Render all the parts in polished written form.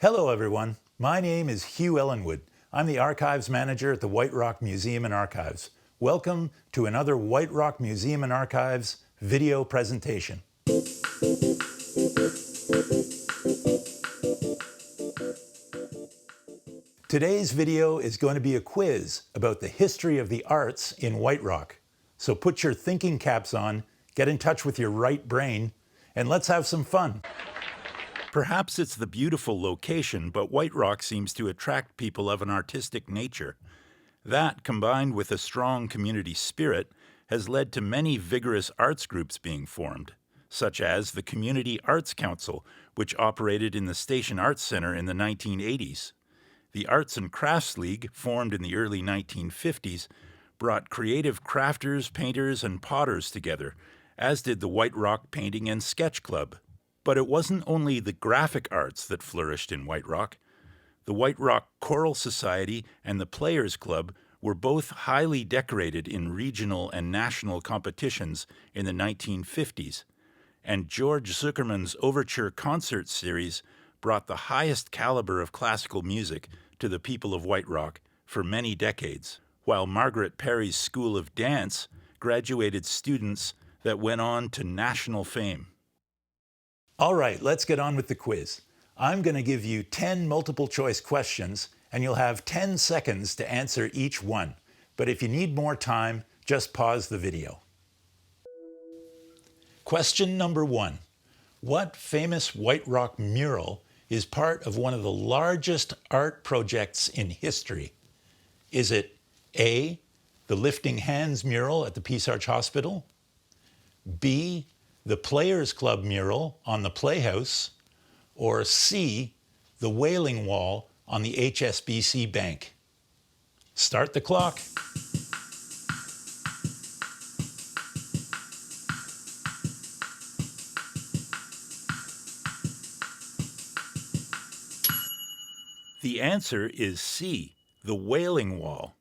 Hello everyone, my name is Hugh Ellenwood. I'm the Archives Manager at the White Rock Museum and Archives. Welcome to another White Rock Museum and Archives video presentation. Today's video is going to be a quiz about the history of the arts in White Rock. So put your thinking caps on, get in touch with your right brain, and let's have some fun. Perhaps it's the beautiful location, but White Rock seems to attract people of an artistic nature. That, combined with a strong community spirit, has led to many vigorous arts groups being formed, such as the Community Arts Council, which operated in the Station Arts Center in the 1980s. The Arts and Crafts League, formed in the early 1950s, brought creative crafters, painters, and potters together, as did the White Rock Painting and Sketch Club. But it wasn't only the graphic arts that flourished in White Rock. The White Rock Choral Society and the Players Club were both highly decorated in regional and national competitions in the 1950s, and George Zuckerman's Overture Concert Series brought the highest caliber of classical music to the people of White Rock for many decades, while Margaret Perry's School of Dance graduated students that went on to national fame. All right, let's get on with the quiz. I'm going to give you 10 multiple choice questions, and you'll have 10 seconds to answer each one. But if you need more time, just pause the video. Question number 1. What famous White Rock mural is part of one of the largest art projects in history? Is it A, the Lifting Hands mural at the Peace Arch Hospital, B, the Players Club mural on the Playhouse, or C, the Wailing Wall on the HSBC Bank? Start the clock. The answer is C, the Wailing Wall.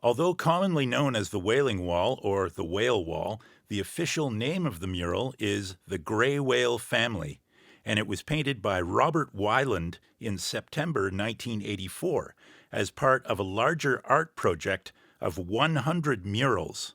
Although commonly known as the Wailing Wall or the Whale Wall, the official name of the mural is the Grey Whale Family, and it was painted by Robert Wyland in September 1984 as part of a larger art project of 100 murals.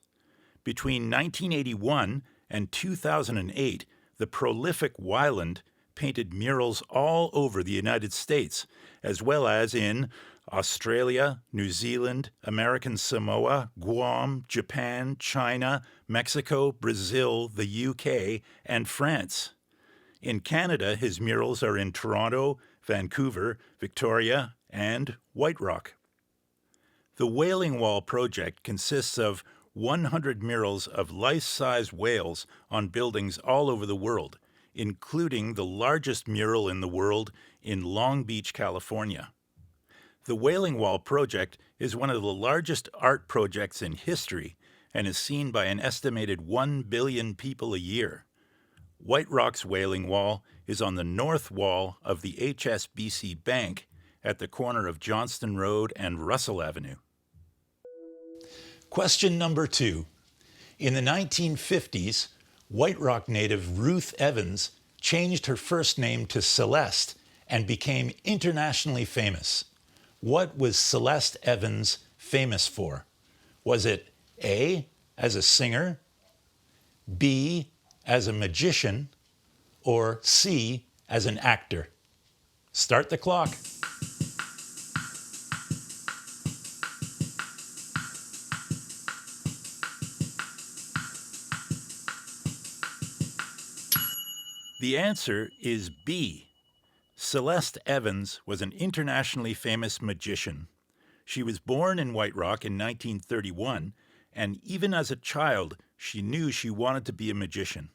Between 1981 and 2008, the prolific Wyland painted murals all over the United States, as well as in Australia, New Zealand, American Samoa, Guam, Japan, China, Mexico, Brazil, the UK, and France. In Canada, his murals are in Toronto, Vancouver, Victoria, and White Rock. The Wailing Wall project consists of 100 murals of life-size whales on buildings all over the world, including the largest mural in the world in Long Beach, California. The Wailing Wall project is one of the largest art projects in history and is seen by an estimated 1 billion people a year. White Rock's Wailing Wall is on the north wall of the HSBC Bank at the corner of Johnston Road and Russell Avenue. Question number 2. In the 1950s, White Rock native Ruth Evans changed her first name to Celeste and became internationally famous. What was Celeste Evans famous for? Was it A, as a singer, B, as a magician, or C, as an actor? Start the clock. The answer is B. Celeste Evans was an internationally famous magician. She was born in White Rock in 1931, and even as a child, she knew she wanted to be a magician.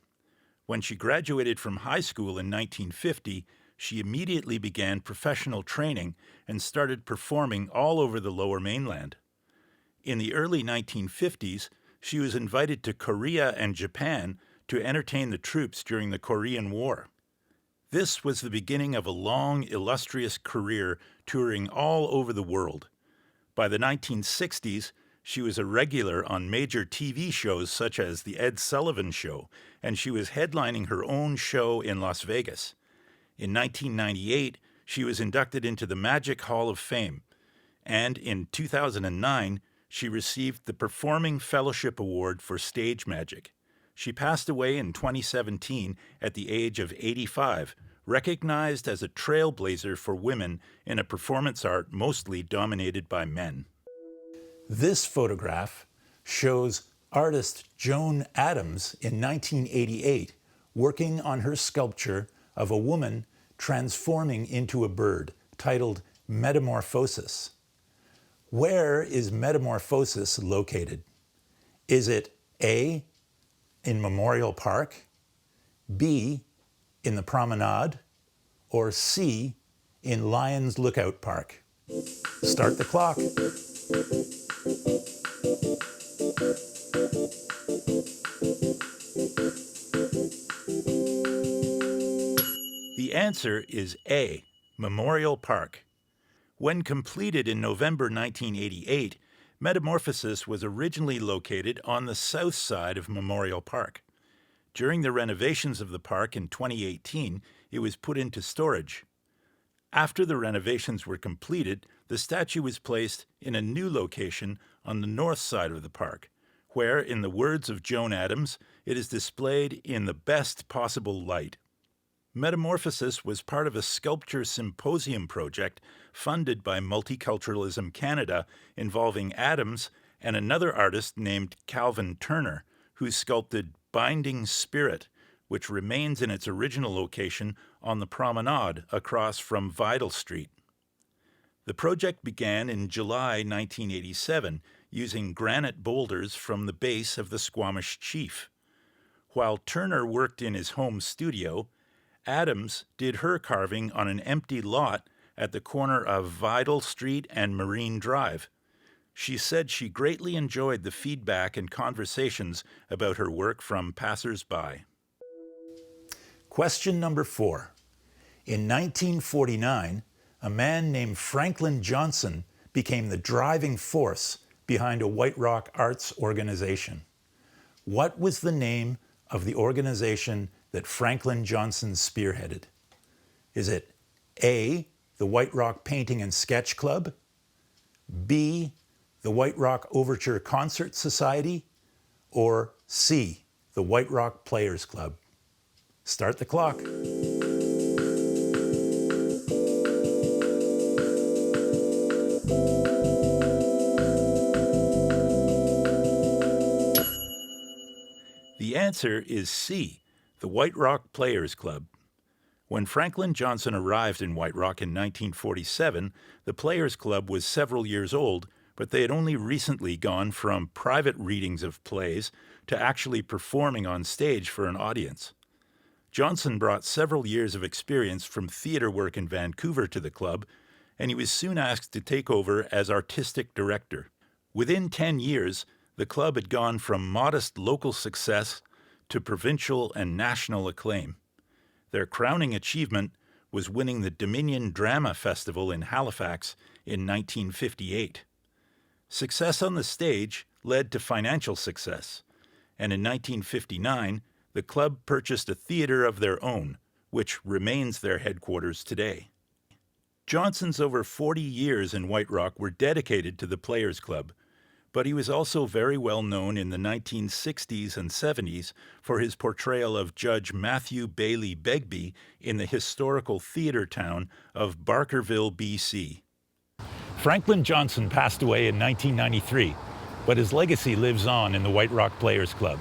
When she graduated from high school in 1950, she immediately began professional training and started performing all over the Lower Mainland. In the early 1950s, she was invited to Korea and Japan to entertain the troops during the Korean War. This was the beginning of a long, illustrious career touring all over the world. By the 1960s, she was a regular on major TV shows such as The Ed Sullivan Show, and she was headlining her own show in Las Vegas. In 1998, she was inducted into the Magic Hall of Fame, and in 2009, she received the Performing Fellowship Award for Stage Magic. She passed away in 2017 at the age of 85, recognized as a trailblazer for women in a performance art mostly dominated by men. This photograph shows artist Joan Adams in 1988 working on her sculpture of a woman transforming into a bird titled Metamorphosis. Where is Metamorphosis located? Is it A, in Memorial Park, B, in the Promenade, or C, in Lions Lookout Park? Start the clock. The answer is A, Memorial Park. When completed in November 1988, Metamorphosis was originally located on the south side of Memorial Park. During the renovations of the park in 2018, it was put into storage. After the renovations were completed, the statue was placed in a new location on the north side of the park, where, in the words of Joan Adams, it is displayed in the best possible light. Metamorphosis was part of a sculpture symposium project funded by Multiculturalism Canada involving Adams and another artist named Calvin Turner, who sculpted Binding Spirit, which remains in its original location on the promenade across from Vidal Street. The project began in July 1987 using granite boulders from the base of the Squamish Chief. While Turner worked in his home studio, Adams did her carving on an empty lot at the corner of Vidal Street and Marine Drive. She said she greatly enjoyed the feedback and conversations about her work from passers-by. Question number 4. In 1949, a man named Franklin Johnson became the driving force behind a White Rock arts organization. What was the name of the organization that Franklin Johnson spearheaded? Is it A, the White Rock Painting and Sketch Club, B, the White Rock Overture Concert Society, or C, the White Rock Players Club? Start the clock. The answer is C, the White Rock Players Club. When Franklin Johnson arrived in White Rock in 1947, the Players Club was several years old, but they had only recently gone from private readings of plays to actually performing on stage for an audience. Johnson brought several years of experience from theater work in Vancouver to the club, and he was soon asked to take over as artistic director. Within 10 years, the club had gone from modest local success to provincial and national acclaim. Their crowning achievement was winning the Dominion Drama Festival in Halifax in 1958. Success on the stage led to financial success, and in 1959, the club purchased a theater of their own, which remains their headquarters today. Johnson's over 40 years in White Rock were dedicated to the Players Club, but he was also very well known in the 1960s and 70s for his portrayal of Judge Matthew Bailey Begbie in the historical theater town of Barkerville, BC. Franklin Johnson passed away in 1993, but his legacy lives on in the White Rock Players Club.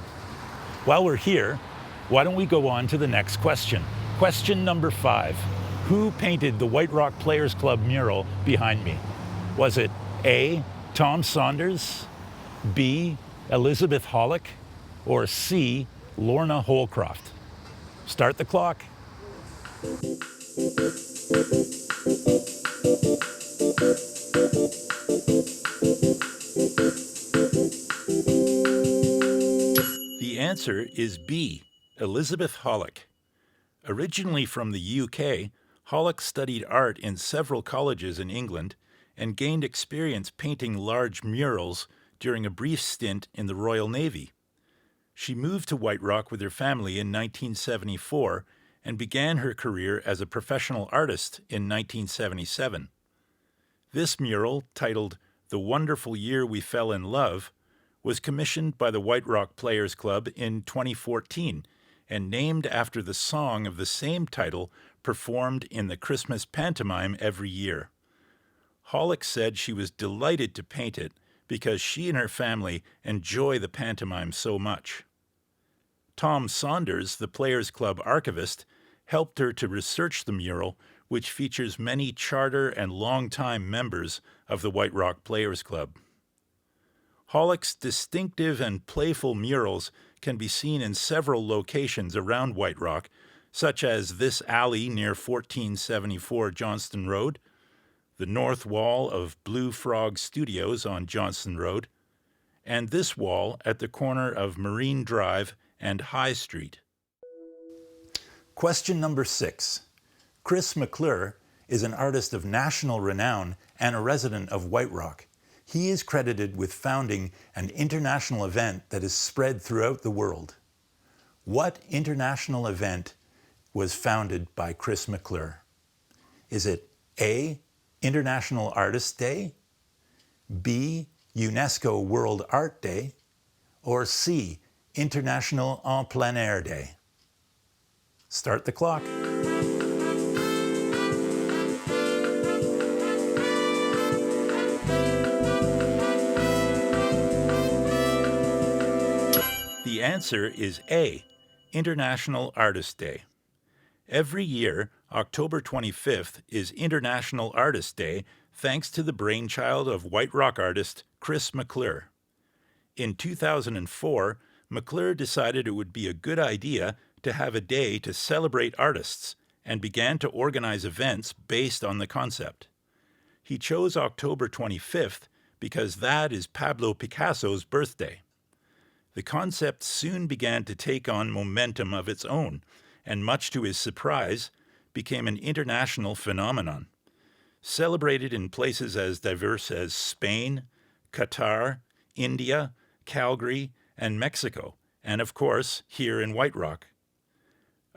While we're here, why don't we go on to the next question? Question number 5. Who painted the White Rock Players Club mural behind me? Was it A, Tom Saunders, B, Elizabeth Hollick, or C, Lorna Holcroft? Start the clock. The answer is B, Elizabeth Hollick. Originally from the UK, Hollick studied art in several colleges in England and gained experience painting large murals during a brief stint in the Royal Navy. She moved to White Rock with her family in 1974 and began her career as a professional artist in 1977. This mural, titled "The Wonderful Year We Fell in Love," was commissioned by the White Rock Players Club in 2014 and named after the song of the same title performed in the Christmas pantomime every year. Hollick said she was delighted to paint it because she and her family enjoy the pantomime so much. Tom Saunders, the Players Club archivist, helped her to research the mural, which features many charter and longtime members of the White Rock Players Club. Hollick's distinctive and playful murals can be seen in several locations around White Rock, such as this alley near 1474 Johnston Road, the north wall of Blue Frog Studios on Johnston Road, and this wall at the corner of Marine Drive and High Street. Question number 6. Chris MacClure is an artist of national renown and a resident of White Rock. He is credited with founding an international event that is spread throughout the world. What international event was founded by Chris MacClure? Is it A, International Artists' Day, B, UNESCO World Art Day, or C, International En Plein Air Day? Start the clock. The answer is A, International Artists' Day. Every year, October 25th is International Artists' Day thanks to the brainchild of White Rock artist Chris MacClure. In 2004, MacClure decided it would be a good idea to have a day to celebrate artists and began to organize events based on the concept. He chose October 25th because that is Pablo Picasso's birthday. The concept soon began to take on momentum of its own, and much to his surprise, became an international phenomenon. Celebrated in places as diverse as Spain, Qatar, India, Calgary, and Mexico, and of course, here in White Rock.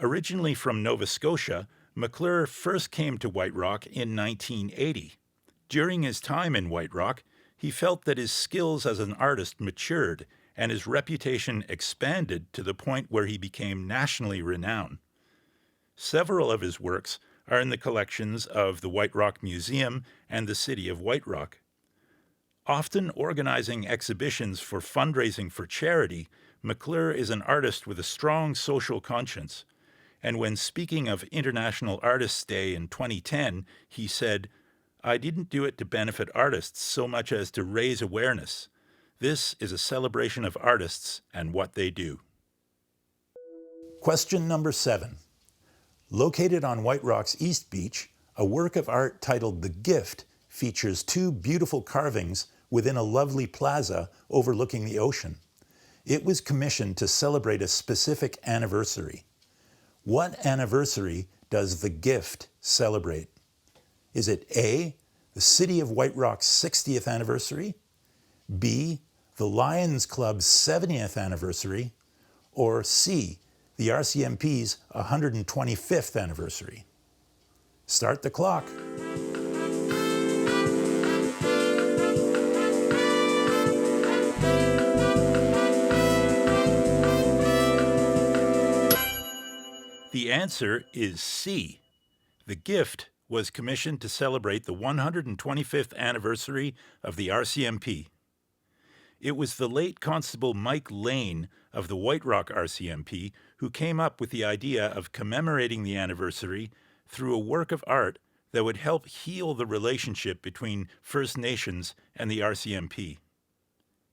Originally from Nova Scotia, MacClure first came to White Rock in 1980. During his time in White Rock, he felt that his skills as an artist matured and his reputation expanded to the point where he became nationally renowned. Several of his works are in the collections of the White Rock Museum and the City of White Rock. Often organizing exhibitions for fundraising for charity, MacClure is an artist with a strong social conscience. And when speaking of International Artists' Day in 2010, he said, "I didn't do it to benefit artists so much as to raise awareness. This is a celebration of artists and what they do." Question number 7. Located on White Rock's East Beach, a work of art titled The Gift features 2 beautiful carvings within a lovely plaza overlooking the ocean. It was commissioned to celebrate a specific anniversary. What anniversary does The Gift celebrate? Is it A, the City of White Rock's 60th anniversary, B, the Lions Club's 70th anniversary, or C, the RCMP's 125th anniversary? Start the clock. The answer is C. The Gift was commissioned to celebrate the 125th anniversary of the RCMP. It was the late Constable Mike Lane of the White Rock RCMP who came up with the idea of commemorating the anniversary through a work of art that would help heal the relationship between First Nations and the RCMP.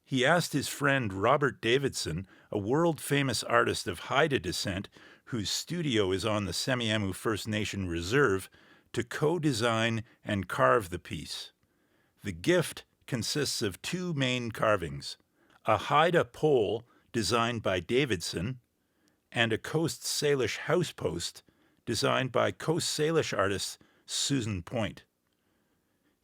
He asked his friend Robert Davidson, a world-famous artist of Haida descent whose studio is on the Semiahmoo First Nation Reserve, to co-design and carve the piece. The Gift consists of 2 main carvings, a Haida pole designed by Davidson and a Coast Salish house post designed by Coast Salish artist Susan Point.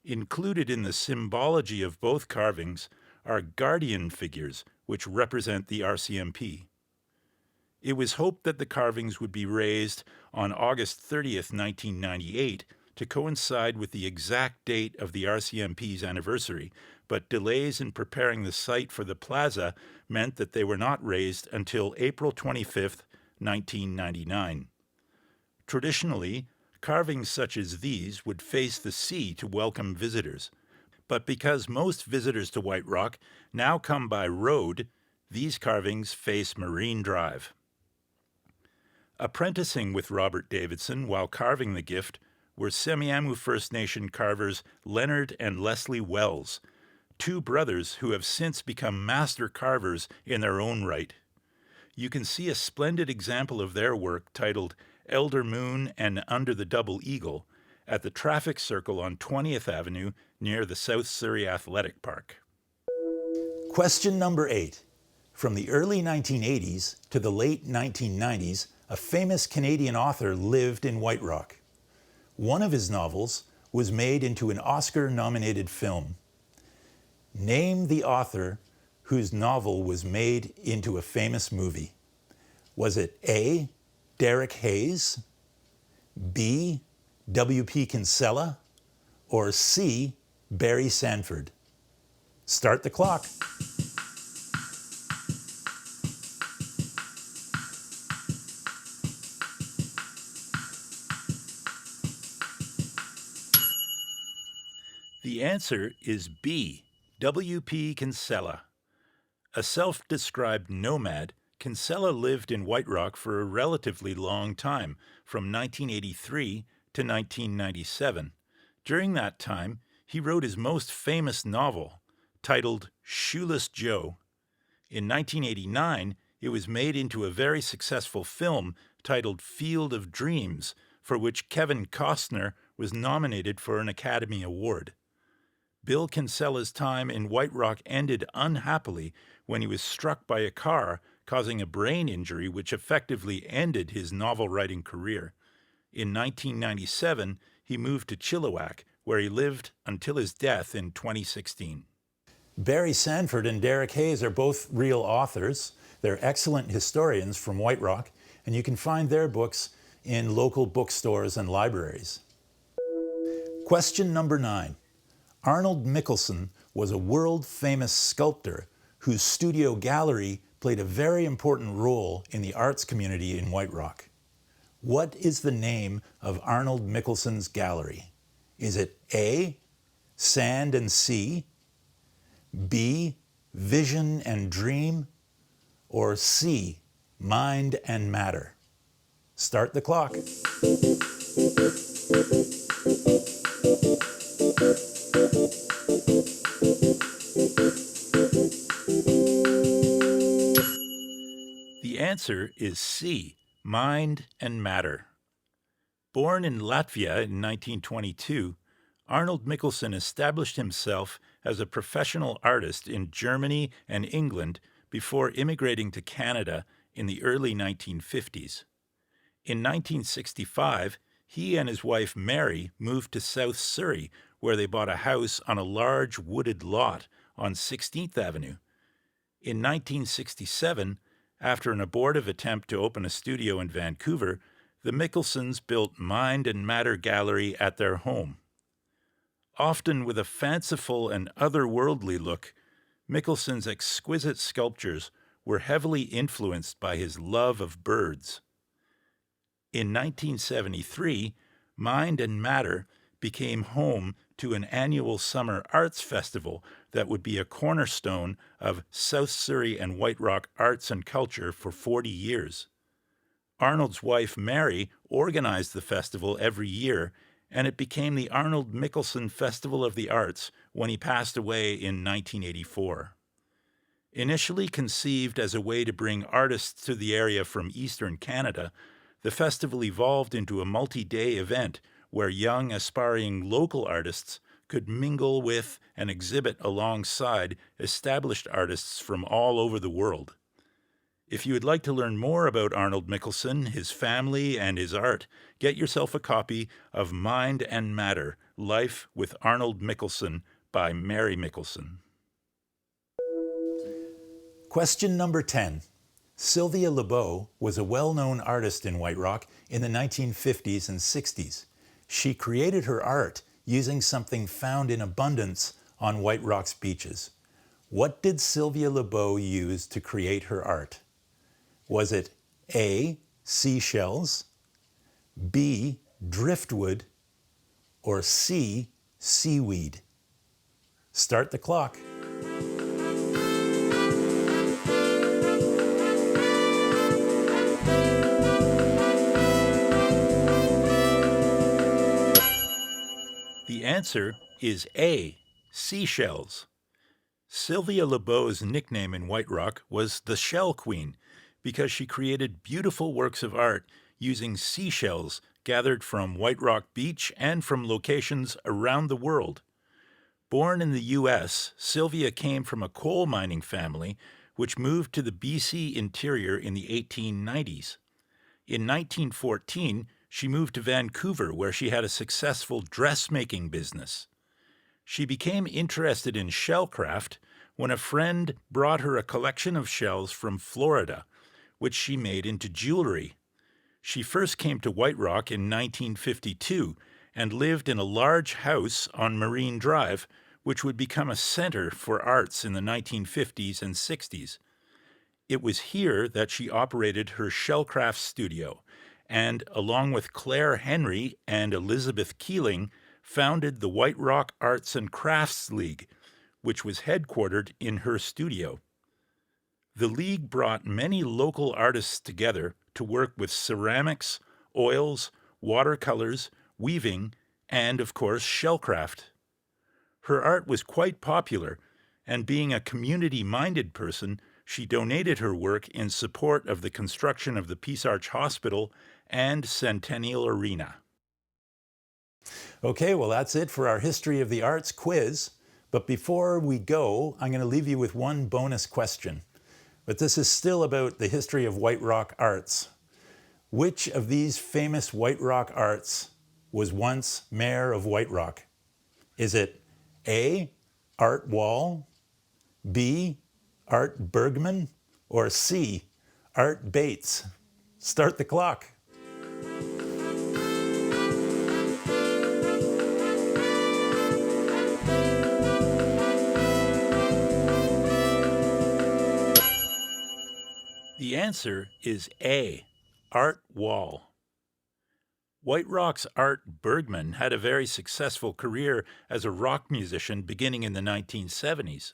Included in the symbology of both carvings are guardian figures which represent the RCMP. It was hoped that the carvings would be raised on August 30th, 1998, to coincide with the exact date of the RCMP's anniversary, but delays in preparing the site for the plaza meant that they were not raised until April 25th, 1999. Traditionally, carvings such as these would face the sea to welcome visitors. But because most visitors to White Rock now come by road, these carvings face Marine Drive. Apprenticing with Robert Davidson while carving the gift were Semiahmoo First Nation carvers Leonard and Leslie Wells, two brothers who have since become master carvers in their own right. You can see a splendid example of their work titled Elder Moon and Under the Double Eagle at the traffic circle on 20th Avenue near the South Surrey Athletic Park. Question number 8. From the early 1980s to the late 1990s, a famous Canadian author lived in White Rock. One of his novels was made into an Oscar-nominated film. Name the author whose novel was made into a famous movie. Was it A, Derek Hayes, B, W.P. Kinsella, or C, Barry Sanford? Start the clock. The answer is B, W.P. Kinsella. A self-described nomad, Kinsella lived in White Rock for a relatively long time, from 1983 to 1997. During that time, he wrote his most famous novel, titled Shoeless Joe. In 1989, it was made into a very successful film titled Field of Dreams, for which Kevin Costner was nominated for an Academy Award. Bill Kinsella's time in White Rock ended unhappily when he was struck by a car, causing a brain injury which effectively ended his novel-writing career. In 1997, he moved to Chilliwack, where he lived until his death in 2016. Barry Sanford and Derek Hayes are both real authors. They're excellent historians from White Rock, and you can find their books in local bookstores and libraries. Question number 9. Arnold Mikelson was a world-famous sculptor whose studio gallery played a very important role in the arts community in White Rock. What is the name of Arnold Mikelson's gallery? Is it A, Sand and Sea, B, Vision and Dream, or C, Mind and Matter? Start the clock. The answer is C, Mind and Matter. Born in Latvia in 1922, Arnold Mikelson established himself as a professional artist in Germany and England before immigrating to Canada in the early 1950s. In 1965, he and his wife Mary moved to South Surrey, where they bought a house on a large wooded lot on 16th Avenue. In 1967, after an abortive attempt to open a studio in Vancouver, the Mikelsons built Mind and Matter Gallery at their home. Often with a fanciful and otherworldly look, Mikelson's exquisite sculptures were heavily influenced by his love of birds. In 1973, Mind and Matter became home to an annual summer arts festival that would be a cornerstone of South Surrey and White Rock arts and culture for 40 years. Arnold's wife, Mary, organized the festival every year, and it became the Arnold Mikelson Festival of the Arts when he passed away in 1984. Initially conceived as a way to bring artists to the area from Eastern Canada, the festival evolved into a multi-day event where young, aspiring local artists could mingle with and exhibit alongside established artists from all over the world. If you would like to learn more about Arnold Mikelson, his family, and his art, get yourself a copy of Mind and Matter, Life with Arnold Mikelson by Mary Mikelson. Question number 10. Sylvia Le Beau was a well-known artist in White Rock in the 1950s and 60s. She created her art using something found in abundance on White Rock's beaches. What did Sylvia Le Beau use to create her art? Was it A, seashells, B, driftwood, or C, seaweed? Start the clock. The answer is A, seashells. Sylvia Le Beau's nickname in White Rock was the Shell Queen because she created beautiful works of art using seashells gathered from White Rock Beach and from locations around the world. Born in the U.S., Sylvia came from a coal mining family which moved to the BC interior in the 1890s. In 1914, she moved to Vancouver, where she had a successful dressmaking business. She became interested in shellcraft when a friend brought her a collection of shells from Florida, which she made into jewelry. She first came to White Rock in 1952 and lived in a large house on Marine Drive, which would become a center for arts in the 1950s and 60s. It was here that she operated her shellcraft studio, and along with Claire Henry and Elizabeth Keeling, founded the White Rock Arts and Crafts League, which was headquartered in her studio. The league brought many local artists together to work with ceramics, oils, watercolors, weaving, and, of course, shellcraft. Her art was quite popular, and being a community-minded person, she donated her work in support of the construction of the Peace Arch Hospital and Centennial Arena. Okay, well that's it for our History of the Arts quiz. But before we go, I'm going to leave you with one bonus question. But this is still about the history of White Rock arts. Which of these famous White Rock arts was once mayor of White Rock? Is it A, Art Wall, B, Art Bergman, or C, Art Bates? Start the clock. The answer is A, Art Wall. White Rock's Art Bergman had a very successful career as a rock musician beginning in the 1970s.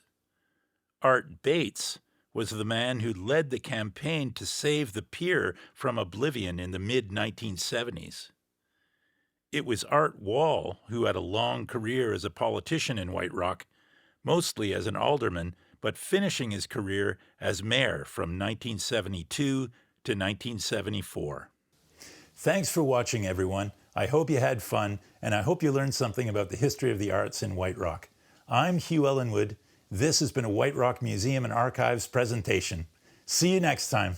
Art Bates was the man who led the campaign to save the pier from oblivion in the mid-1970s. It was Art Wall who had a long career as a politician in White Rock, mostly as an alderman, but finishing his career as mayor from 1972 to 1974. Thanks for watching, everyone. I hope you had fun, and I hope you learned something about the history of the arts in White Rock. I'm Hugh Ellenwood. This has been a White Rock Museum and Archives presentation. See you next time.